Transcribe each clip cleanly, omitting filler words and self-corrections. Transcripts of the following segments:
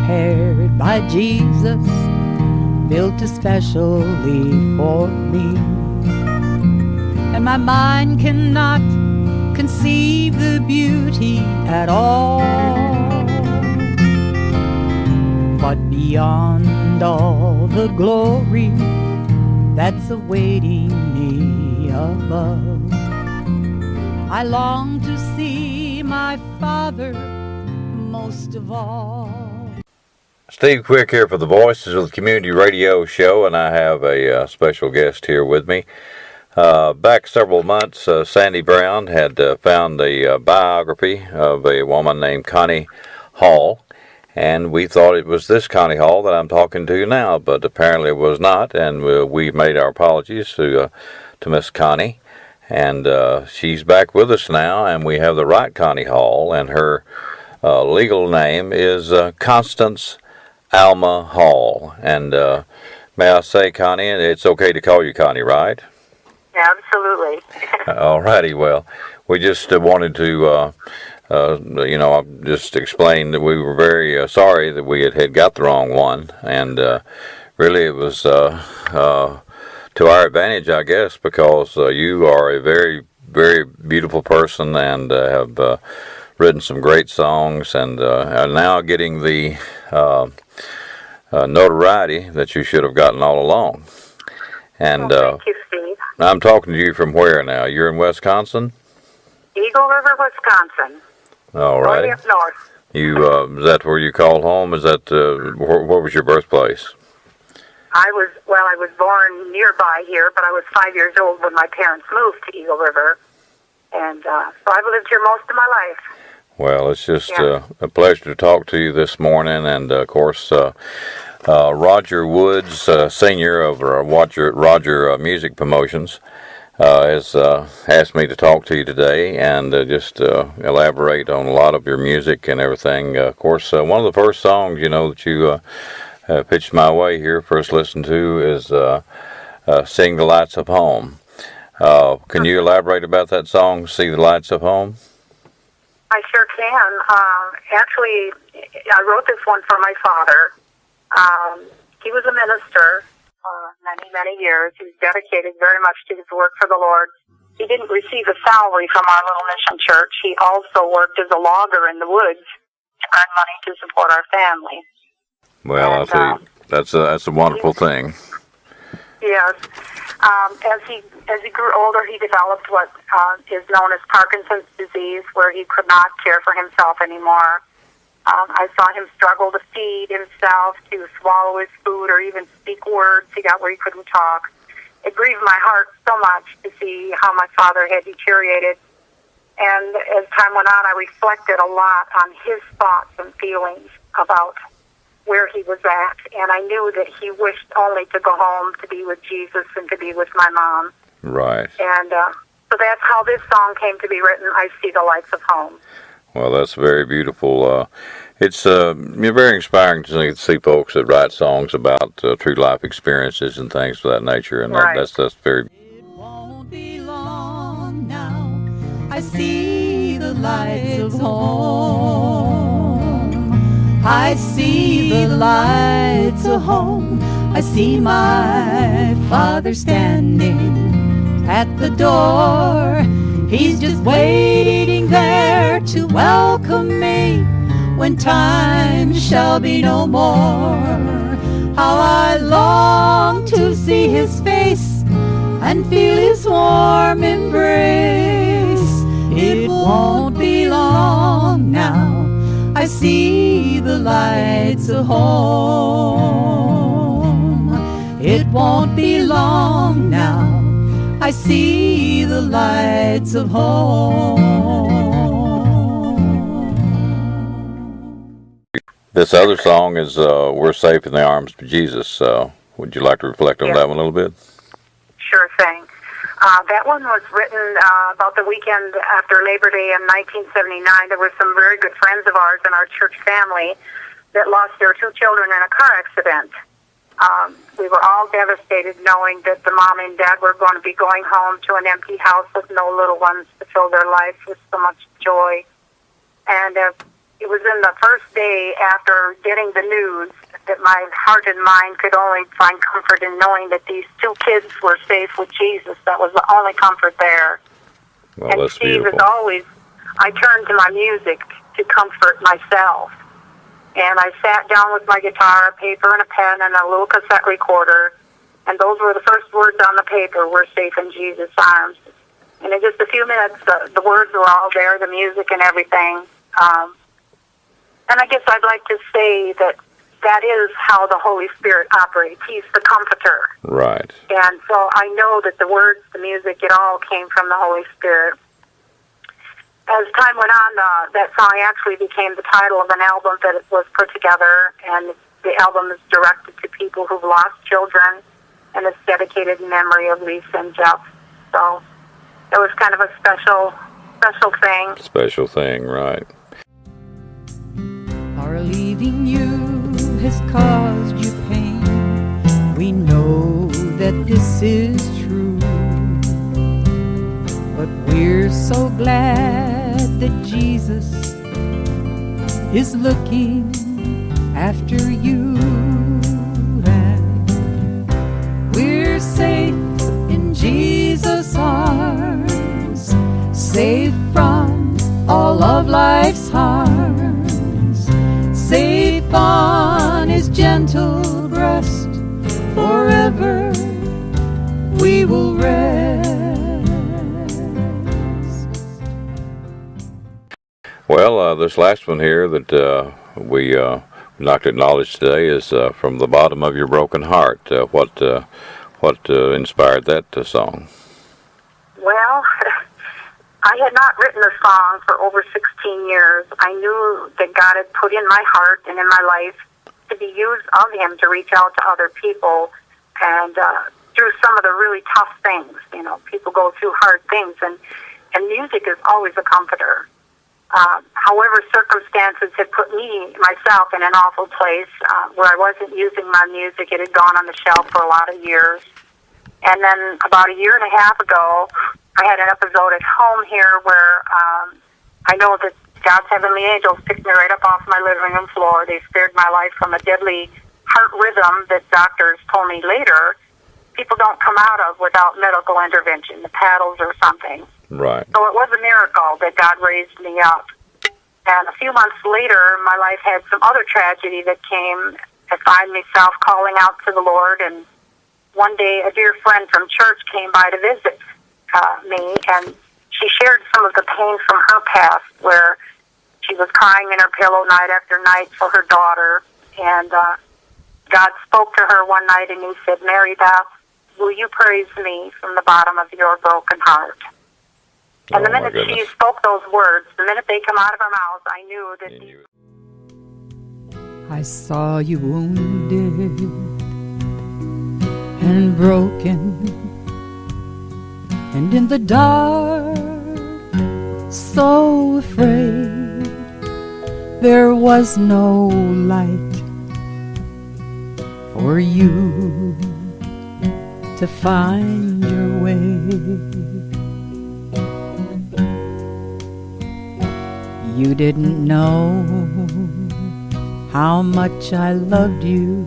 prepared by Jesus, built especially for me. And my mind cannot conceive the beauty at all, but beyond all the glory that's awaiting me above, I long to see my Father most of all. Steve Quick here for the Voices of the Community Radio Show, and I have a special guest here with me. Back several months, Sandy Brown had found a biography of a woman named Connie Hall, and we thought it was this Connie Hall that I'm talking to now, but apparently it was not, and we made our apologies to Miss Connie, and she's back with us now, and we have the right Connie Hall, and her legal name is Constance Alma Hall. And may I say, Connie, it's okay to call you Connie, right? Absolutely. All righty. Well, we just wanted to, just explain that we were very sorry that we had got the wrong one, and really it was to our advantage, I guess, because you are a very, very beautiful person and have written some great songs, and are now getting the notoriety that you should have gotten all along. And thank you, Steve. I'm talking to you from where now? You're in Wisconsin? Eagle River, Wisconsin. All right. Way up north. You is that where you called home? Is that where was your birthplace? I was born nearby here, but I was 5 years old when my parents moved to Eagle River, and so I've lived here most of my life. Well, it's just a pleasure to talk to you this morning, and of course, Roger Woods, Senior of Roger Music Promotions, has asked me to talk to you today and just elaborate on a lot of your music and everything. Of course, one of the first songs that you pitched my way here, first listened to, is "Seeing the Lights of Home." Can you elaborate about that song, "See the Lights of Home"? I sure can. Actually, I wrote this one for my father. He was a minister many, many years. He was dedicated very much to his work for the Lord. He didn't receive a salary from our little mission church. He also worked as a logger in the woods to earn money to support our family. Well, I'll tell you, that's a wonderful thing. Yes. As he grew older, he developed what is known as Parkinson's disease, where he could not care for himself anymore. I saw him struggle to feed himself, to swallow his food, or even speak words. He got where he couldn't talk. It grieved my heart so much to see how my father had deteriorated. And as time went on, I reflected a lot on his thoughts and feelings about where he was at. And I knew that he wished only to go home to be with Jesus and to be with my mom. Right. And so that's how this song came to be written, "I See the Lights of Home." Well, that's very beautiful. It's very inspiring to see folks that write songs about true life experiences and things of that nature, and right. that's very. It won't be long now. I see the lights of home. I see the lights of home. I see my Father standing at the door. He's just waiting there to welcome me when time shall be no more. How I long to see his face and feel his warm embrace. It won't be long now. I see the lights of home. It won't be long now. I see the lights of home. This other song is "We're Safe in the Arms of Jesus." Would you like to reflect on that one a little bit? Sure thing. That one was written about the weekend after Labor Day in 1979. There were some very good friends of ours in our church family that lost their two children in a car accident. We were all devastated knowing that the mom and dad were going to be going home to an empty house with no little ones to fill their lives with so much joy. And it was in the first day after getting the news that my heart and mind could only find comfort in knowing that these two kids were safe with Jesus. That was the only comfort there. Well, And that's Steve, beautiful. as always, I turned to my music to comfort myself. And I sat down with my guitar, a paper and a pen, and a little cassette recorder. And those were the first words on the paper, "We're safe in Jesus' arms." And in just a few minutes, the words were all there, the music and everything. And I guess I'd like to say that that is how the Holy Spirit operates. He's the comforter. Right. And so I know that the words, the music, it all came from the Holy Spirit. As time went on, that song actually became the title of an album that was put together, and the album is directed to people who've lost children, and it's dedicated in memory of Lisa and Jeff. So it was kind of a special thing. Special thing, right. Our leaving you has caused you pain. We know that this is true, but we're so glad that Jesus is looking after you. And we're safe in Jesus' arms, safe from all of life's harms, safe on his gentle breast. Forever we will rest. Well, this last one here that we like to acknowledge today is "From the Bottom of Your Broken Heart." What inspired that song? Well, I had not written a song for over 16 years. I knew that God had put in my heart and in my life to be used of him to reach out to other people, and through some of the really tough things. You know, people go through hard things, and music is always a comforter. However, circumstances had put myself in an awful place where I wasn't using my music. It had gone on the shelf for a lot of years. And then about a year and a half ago, I had an episode at home here where I know that God's heavenly angels picked me right up off my living room floor. They spared my life from a deadly heart rhythm that doctors told me later people don't come out of without medical intervention, the paddles or something. Right. So it was a miracle that God raised me up. And a few months later, my life had some other tragedy that came. I find myself calling out to the Lord, and one day a dear friend from church came by to visit me, and she shared some of the pain from her past, where she was crying in her pillow night after night for her daughter. And God spoke to her one night, and he said, "Mary Beth, will you praise me from the bottom of your broken heart?" And the minute she spoke those words, the minute they come out of her mouth, I knew that I saw you wounded and broken, and in the dark, so afraid, there was no light for you to find your way. You didn't know how much I loved you.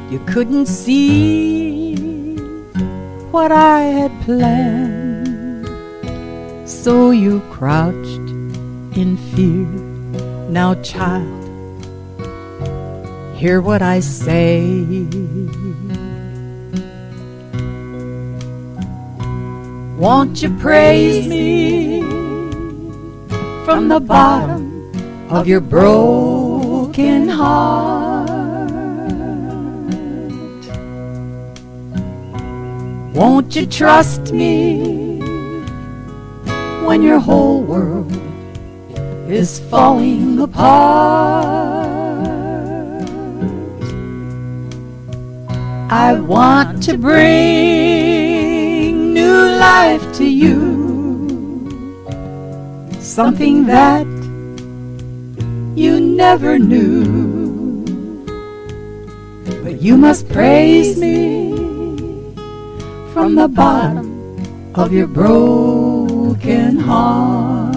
You couldn't see what I had planned, so you crouched in fear. Now, child, hear what I say. Won't you praise me from the bottom of your broken heart? Won't you trust me when your whole world is falling apart? I want to bring new life to you, something that you never knew. But you must praise me from the bottom of your broken heart.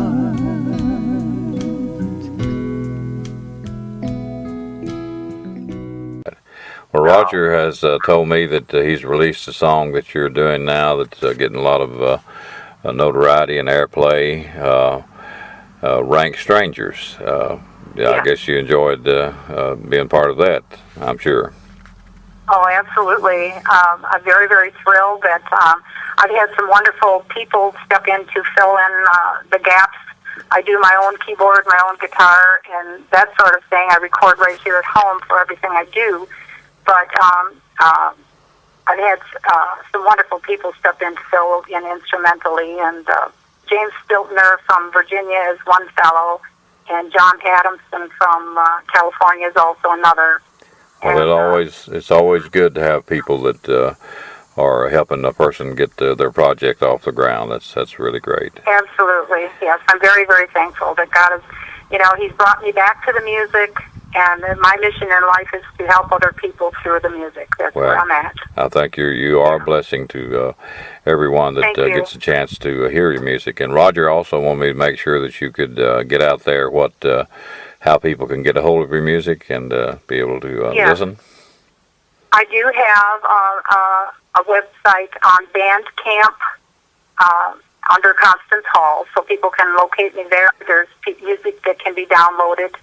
Roger has told me that he's released a song that you're doing now that's getting a lot of notoriety and airplay, Rank Strangers. Yeah, I guess you enjoyed being part of that, I'm sure. Oh, absolutely. I'm very, very thrilled that I've had some wonderful people step in to fill in the gaps. I do my own keyboard, my own guitar, and that sort of thing. I record right here at home for everything I do. But I've had some wonderful people step in to fill in instrumentally, and James Stiltner from Virginia is one fellow, and John Adamson from California is also another. Well, it's always good to have people that are helping a person get their project off the ground. That's really great. Absolutely, yes. I'm very, very thankful that God has, He's brought me back to the music, and my mission in life is to help other people through the music. That's where I'm at. I think you are a blessing to everyone that gets a chance to hear your music. And Roger also wanted me to make sure that you could get out there how people can get a hold of your music and be able to listen. I do have a website on Bandcamp under Constance Hall, so people can locate me there. There's music that can be downloaded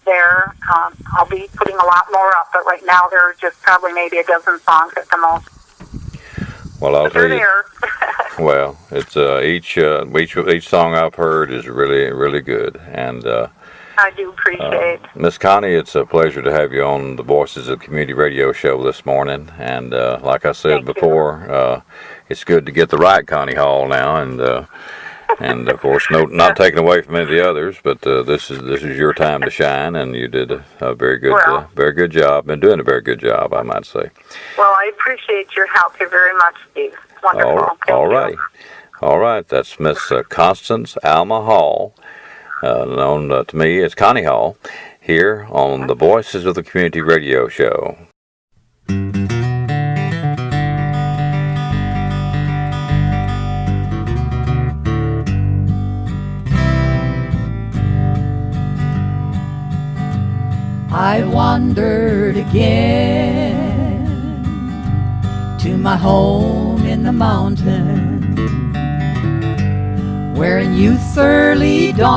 there. I'll be putting a lot more up, but right now there are just probably maybe a dozen songs at the most. Well, I'll tell you. There. Well, it's each song I've heard is really, really good, and I do appreciate. Miss Connie, it's a pleasure to have you on the Voices of Community Radio show this morning. And like I said before, it's good to get the right Connie Hall now, and of course, not taken away from any of the others, but this is your time to shine, and you did a very good job, been doing a very good job, I might say. Well, I appreciate your help here very much, Steve. Wonderful. All right. That's Miss Constance Alma Hall. Known to me as Connie Hall, here on the Voices of the Community Radio show. I wandered again to my home in the mountains, where in youth's early dawn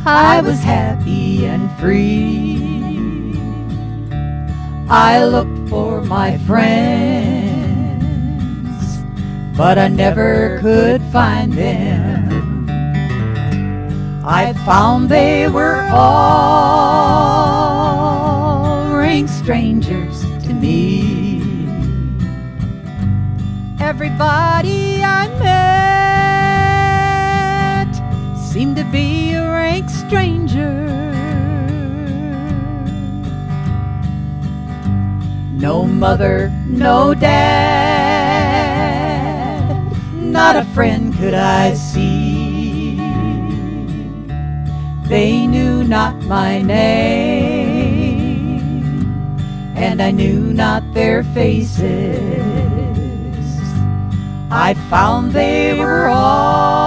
I was happy and free. I looked for my friends, but I never could find them. I found they were all rank strangers to me. Everybody I met seemed to be a rank stranger. No mother, no dad, not a friend could I see. They knew not my name, and I knew not their faces. I found they were all